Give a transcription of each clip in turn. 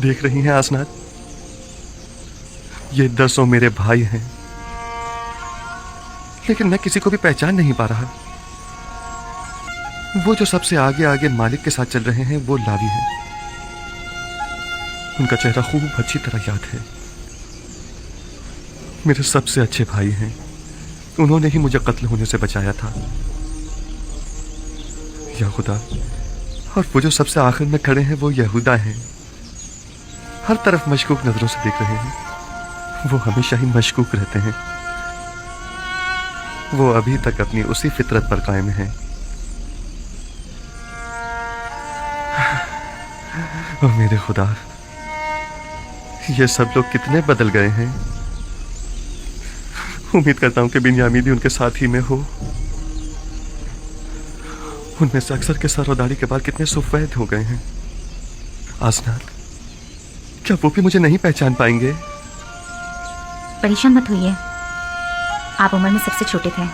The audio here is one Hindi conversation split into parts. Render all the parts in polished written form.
देख रही हैं आसनाद, ये 10 मेरे भाई हैं, लेकिन मैं किसी को भी पहचान नहीं पा रहा। वो जो सबसे आगे आगे मालिक के साथ चल रहे हैं वो लावी हैं। उनका चेहरा खूब अच्छी तरह याद है। मेरे सबसे अच्छे भाई हैं, उन्होंने ही मुझे कत्ल होने से बचाया था। या खुदा, और वो जो सबसे आखिर में खड़े हैं वो यहूदा हैं। हर तरफ मशकूक नजरों से देख रहे हैं। वो हमेशा ही मशकूक रहते हैं। वो अभी तक अपनी उसी फितरत पर कायम हैं। ओ मेरे खुदा, ये सब लोग कितने बदल गए हैं। उम्मीद करता हूं कि बिन्यामीन भी उनके साथ ही में हो। उनमें से अक्सर के सर और दाढ़ी के बाल कितने सफेद हो गए हैं। आसनाद, क्या वो भी मुझे नहीं पहचान पाएंगे? परेशान मत होइए, आप उम्र में सबसे छोटे थे,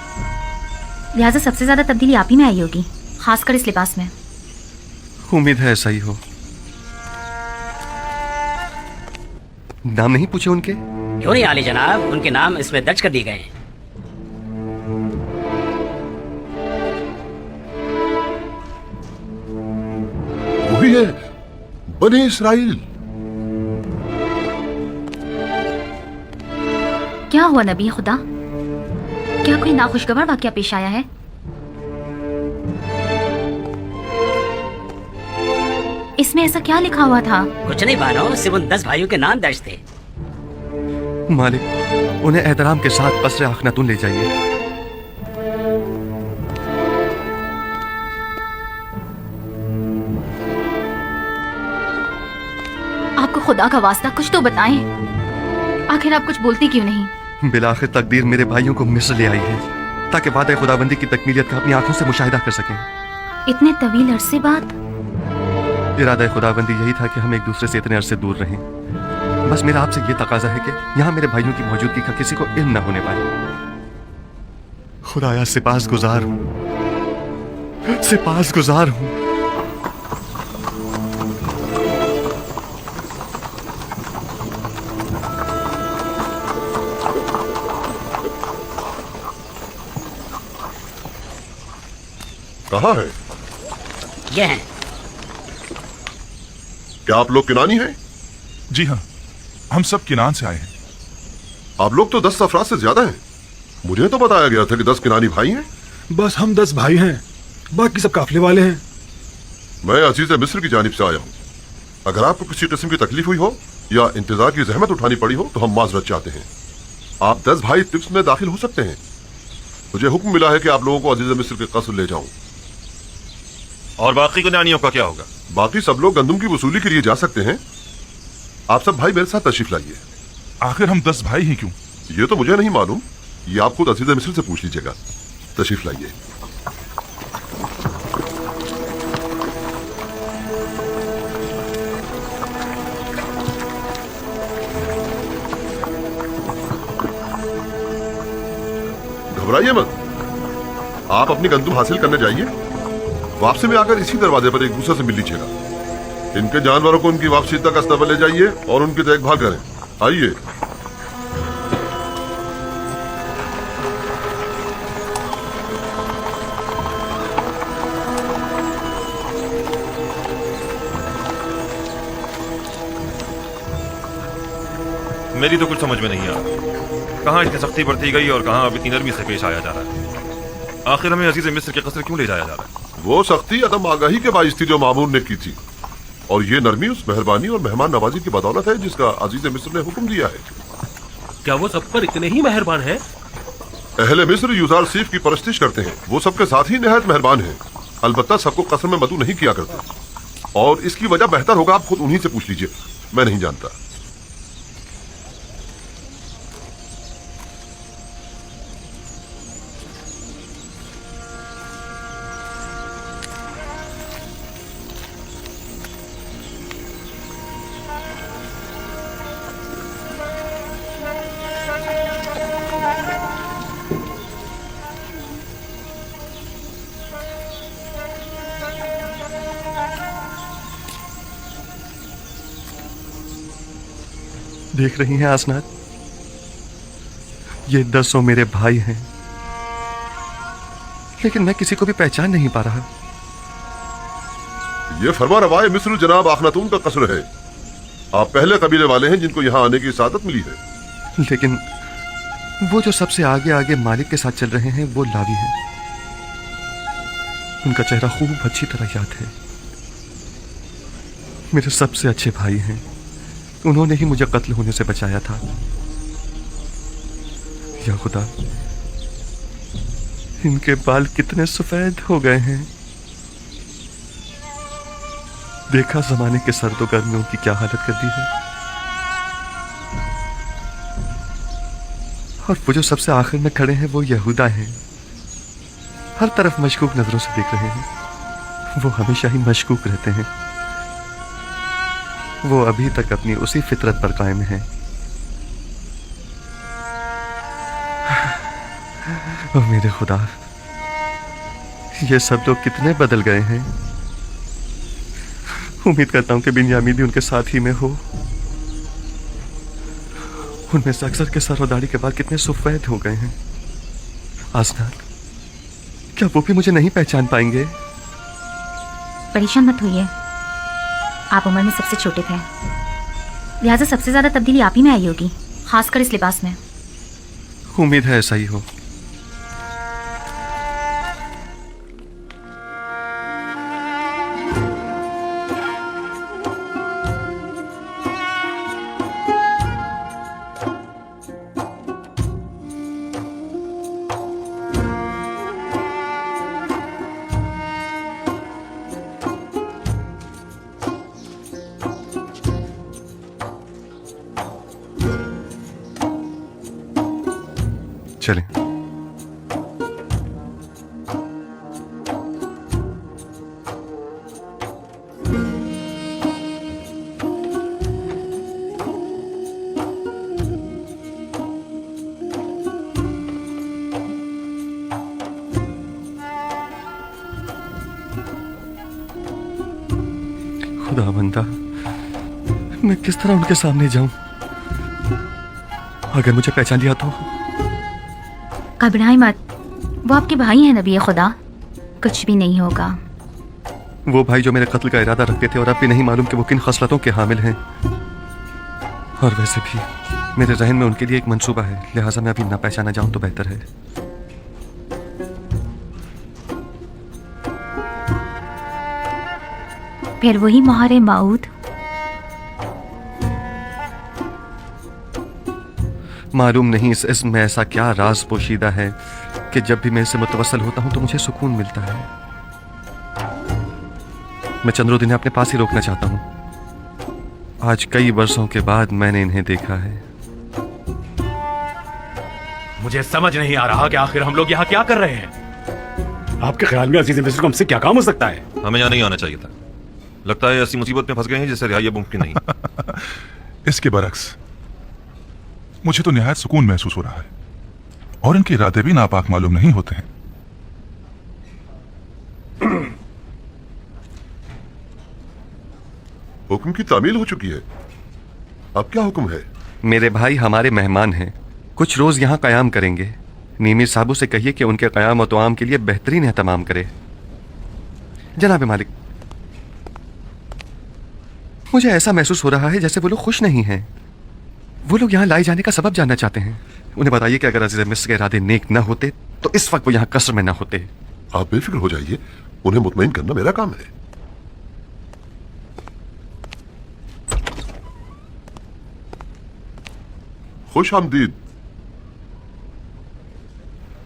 लिहाजा सबसे ज्यादा तब्दीली आप ही में आई होगी, खासकर इस लिबास में। उम्मीद है ऐसा ही हो। नाम नहीं पूछे उनके? क्यों नहीं आली जनाब, उनके नाम इसमें दर्ज कर दिए गए हैं। वही है, बनी इसराइल। क्या हुआ नबी खुदा? क्या कोई नाखुशगवार वाकया पेश आया है? इसमें ऐसा क्या लिखा हुआ था? कुछ नहीं बानो, सिर्फ उन 10 भाइयों के नाम दर्ज थे। मालिक, उन्हें एहतराम के साथ पसरे आखनातून ले जाइए। आपको खुदा का वास्ता कुछ तो बताएं। आखिर आप कुछ बोलती क्यों नहीं? बिलाखिर तकदीर मेरे भाइयों को मिस्र ले आई है, ताकि वादा खुदाबंदी की तकमीलियत का अपनी आंखों से मुशाहिदा कर सकें। इतने तवील अरसे बाद? इरादा खुदाबंदी यही था कि हम एक दूसरे से इतने अरसे दूर रहें। बस मेरा आपसे ये तकाजा है कि यहाँ मेरे भाइयों की मौजूदगी का किसी को इल्म न होने पाए। खुदाया सिपास गुजार हूँ, सिपास गुजार हूँ। कहाँ है? ये हैं। क्या आप लोग किनानी हैं? जी हाँ, हम सब किनान से आए हैं। आप लोग तो 10 अफराद से ज्यादा हैं। मुझे तो बताया गया था कि 10 किनानी भाई हैं। बस हम 10 भाई हैं, बाकी सब काफिले वाले हैं। मैं अजीज मिस्र की जानिब से आया हूँ। अगर आपको किसी किस्म की तकलीफ हुई हो या इंतजार की जहमत उठानी पड़ी हो तो हम माजरत चाहते हैं। आप 10 भाई तिब्स में दाखिल हो सकते हैं। मुझे हुक्म मिला है कि आप लोगों को अजीज मिस्र के कस्र ले जाऊं। और बाकी किनानियों का क्या होगा? बाकी सब लोग गंदम की वसूली के लिए जा सकते हैं। आप सब भाई मेरे साथ तशरीफ लाइए। आखिर हम 10 भाई ही क्यों? ये तो मुझे नहीं मालूम, ये आप खुद अजीज मिस्र से पूछ लीजिएगा। तशरीफ लाइए। घबराइए मत, आप अपनी गंदम हासिल करने जाइए। वापसी में आकर इसी दरवाजे पर एक दूसरे से मिल लीजिएगा। इनके जानवरों को उनकी वापसी तक अस्तबल ले जाइए और उनकी देखभाल करें। आइए। मेरी तो कुछ समझ में नहीं आ रहा, कहाँ इतनी सख्ती बरती गई और कहाँ अब इतनी नरमी से पेश आया जा रहा है। आखिर हमें अजीज मिस्र के कस्र क्यों ले जाया जा रहा है? वो सख्ती अदम आगाही के बाइस थी जो मामूर ने की थी, और ये नरमी उस मेहरबानी और मेहमान नवाजी की बदौलत है जिसका अजीज मिस्र ने हुक्म दिया है। क्या वो सब पर इतने ही मेहरबान हैं? अहले मिस्र यूजार सीफ की परस्तिश करते हैं। वो सबके साथ ही निहायत मेहरबान हैं। अलबत्ता सबको कसर में मदू नहीं किया करते, और इसकी वजह बेहतर होगा आप खुद उन्हीं से पूछ लीजिए। मैं नहीं जानता। देख रही हैं आसनाद, ये 10 मेरे भाई हैं, लेकिन मैं किसी को भी पहचान नहीं पा रहा। ये फरमा रवाए मिस्र जनाब आखनातून का कसर है। आप पहले कबीले वाले हैं जिनको यहाँ आने की सादत मिली है। लेकिन वो जो सबसे आगे आगे मालिक के साथ चल रहे हैं वो लावी हैं। उनका चेहरा खूब अच्छी तरह याद है। मेरे सबसे अच्छे भाई हैं, उन्होंने ही मुझे कत्ल होने से बचाया था। या खुदा, इनके बाल कितने सफेद हो गए हैं। देखा जमाने के सर्दो गर्मियों की क्या हालत कर दी है। और वो जो सबसे आखिर में खड़े हैं वो यहूदा हैं। हर तरफ मशकूक नजरों से देख रहे हैं। वो हमेशा ही मशकूक रहते हैं। वो अभी तक अपनी उसी फितरत पर कायम है। ओ मेरे खुदा, ये सब लोग कितने बदल गए हैं। उम्मीद करता हूं कि बिन्यामीन भी उनके साथ ही में हो। उनमें से अक्सर के सर और दाढ़ी के बाद कितने सफेद हो गए हैं। आसनाद, क्या वो भी मुझे नहीं पहचान पाएंगे? परेशान मत होइए, आप उम्र में सबसे छोटे थे, लिहाजा सबसे ज्यादा तब्दीली आप ही में आई होगी, खासकर इस लिबास में। उम्मीद है ऐसा ही हो। चलें। खुदा बंदा, मैं किस तरह उनके सामने जाऊं? अगर मुझे पहचान लिया तो? घबराएं मत, वो आपके भाई हैं नबी खुदा, कुछ भी नहीं होगा। वो भाई जो मेरे कत्ल का इरादा रखते थे और अब भी नहीं मालूम कि वो किन खसलतों के हामिल हैं। और वैसे भी मेरे जहन में उनके लिए एक मंसूबा है, लिहाजा मैं अभी ना पहचाना जाऊं तो बेहतर है। फिर वही मोहरे माऊद। मालूम नहीं इस इसम में ऐसा क्या राज पोशीदा है कि जब भी मैं इससे मुतवस्सल होता हूं तो मुझे सुकून मिलता है। मैं चंद्रो दिन अपने पास ही रोकना चाहता हूं। आज कई वर्षों के बाद मैंने इन्हें देखा है। मुझे समझ नहीं आ रहा कि आखिर हम लोग यहाँ क्या कर रहे हैं। आपके ख्याल में अजीज मिस्र को हमसे क्या काम हो सकता है? हमें यहाँ नहीं आना चाहिए था। लगता है ऐसी मुसीबत में फंस गए हैं जिससे रिहाई अब मुमकिन नहीं। इसके बरक्स मुझे तो निहायत सुकून महसूस हो रहा है, और इनके इरादे भी नापाक मालूम नहीं होते हैं। हुक्म की तामील हो चुकी है, अब क्या हुक्म है? मेरे भाई हमारे मेहमान हैं, कुछ रोज यहाँ कयाम करेंगे। नीमी साहबू से कहिए कि उनके कयाम और तुआम के लिए बेहतरीन एहतमाम करे। जनाब मालिक, मुझे ऐसा महसूस हो रहा है जैसे वो लोग खुश नहीं हैं। वो लोग यहाँ लाए जाने का सबब जानना चाहते हैं। उन्हें बताइए कि अगर अजीज मिस्र के इरादे नेक न होते तो इस वक्त वो यहाँ कसर में न होते। आप बेफिक्र हो जाइए, उन्हें मुतमईन करना मेरा काम है। खुश आमदीद।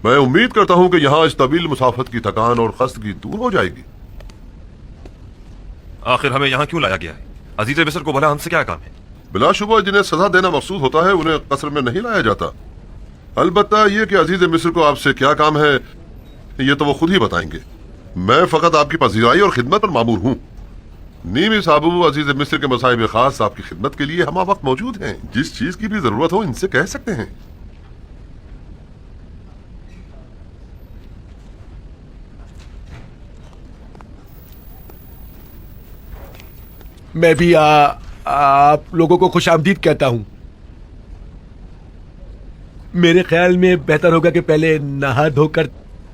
मैं उम्मीद करता हूं कि यहां इस तवील मुसाफत की थकान और खस्तगी दूर हो जाएगी। आखिर हमें यहाँ क्यों लाया गया है? अजीज मिस्र को भला हमसे क्या काम है? बिलाशुबा जिन्हें सजा देना मकसूद होता है उन्हें कसर में नहीं लाया जाता। अलबत्ता यह कि अजीज मिस्र को आपसे क्या काम है ये तो वो खुद ही बताएंगे। मैं फकत आपकी पजीराई और खिदमत पर मामूर हूँ। नीमी साहबू अजीज मिस्र के मसाइब खास आपकी खिदमत के लिए हम वक्त मौजूद हैं। जिस चीज की भी जरूरत हो इनसे कह सकते हैं। मैं भी आप लोगों को खुश आमदीद कहता हूँ। मेरे ख्याल में बेहतर होगा कि पहले नहा धोकर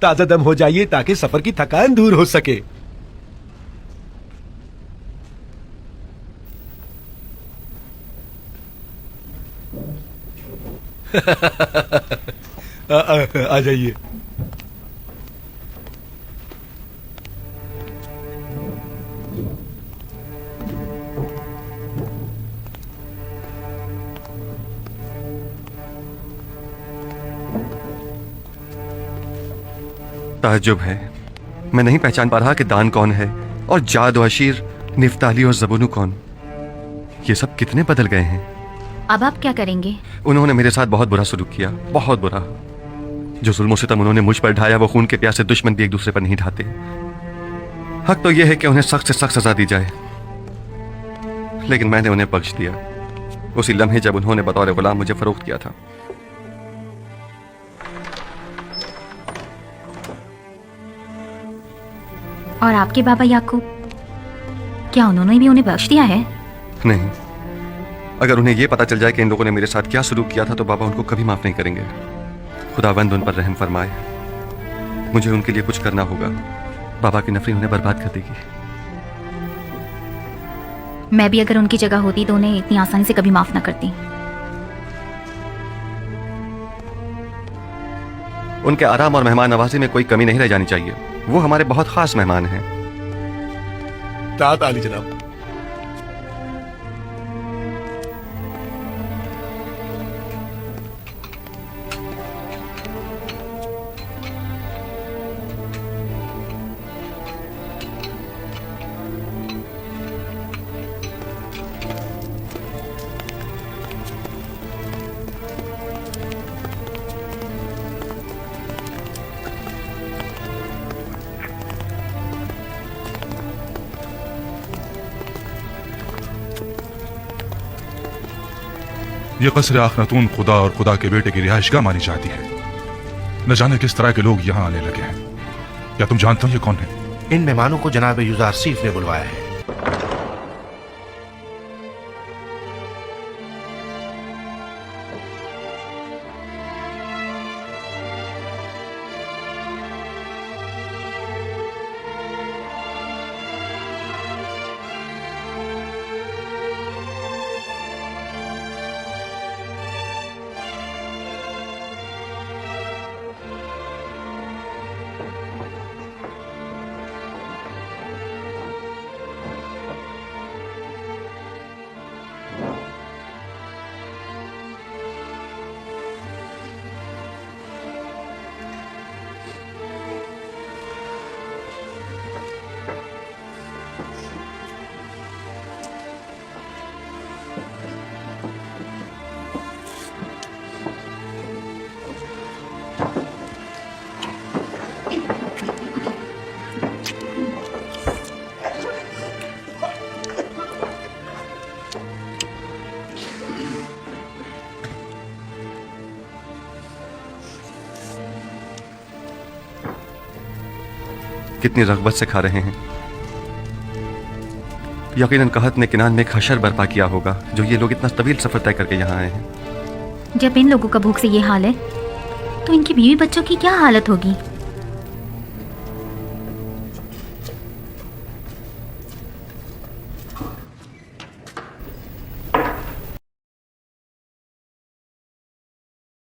ताजा दम हो जाइए ताकि सफर की थकान दूर हो सके। आ जाइए। ताज्जुब है, मैं नहीं पहचान पा रहा कि दान कौन है और जाद व अशीर, निफ्ताली और जबूनू कौन। ये सब कितने बदल गए हैं। अब आप क्या करेंगे? उन्होंने मेरे साथ बहुत बुरा सलूक किया, बहुत बुरा। जो जुल्म सितम उन्होंने मुझ पर ढाया वो खून के प्यासे दुश्मन भी एक दूसरे पर नहीं ढाते। हक तो यह है कि उन्हें सख्त से सख्त सजा दी जाए, लेकिन मैंने उन्हें बख्श दिया उसी लम्हे जब उन्होंने बतौर गुलाम मुझे फरोख्त किया था। और आपके बाबा याकूब, क्या उन्होंने भी उन्हें बख्श दिया है? नहीं, अगर उन्हें यह पता चल जाए कि इन लोगों ने मेरे साथ क्या सलूक किया था तो बाबा उनको कभी माफ नहीं करेंगे। खुदावंद उन पर रहम फरमाए। मुझे उनके लिए कुछ करना होगा। बाबा की नफरत उन्हें बर्बाद कर देगी। मैं भी अगर उनकी जगह होती तो उन्हें इतनी आसानी से कभी माफ ना करती। उनके आराम और मेहमान नवाजी में कोई कमी नहीं रह जानी चाहिए। वो हमारे बहुत खास मेहमान हैं। तात आली जनाब। ये कसर आखनतून खुदा और खुदा के बेटे की रिहाइशगाह मानी जाती है। न जाने किस तरह के लोग यहाँ आने लगे हैं। क्या तुम जानते हो ये कौन है? इन मेहमानों को जनाब युजारसीफ ने बुलवाया है। कितनी रग़बत से खा रहे हैं। यकीनन कहत ने किनान में एक हशर बर्पा किया होगा जो ये लोग इतना तवील सफर तय करके यहाँ आए हैं। जब इन लोगों का भूख से ये हाल है तो इनकी बीवी बच्चों की क्या हालत होगी?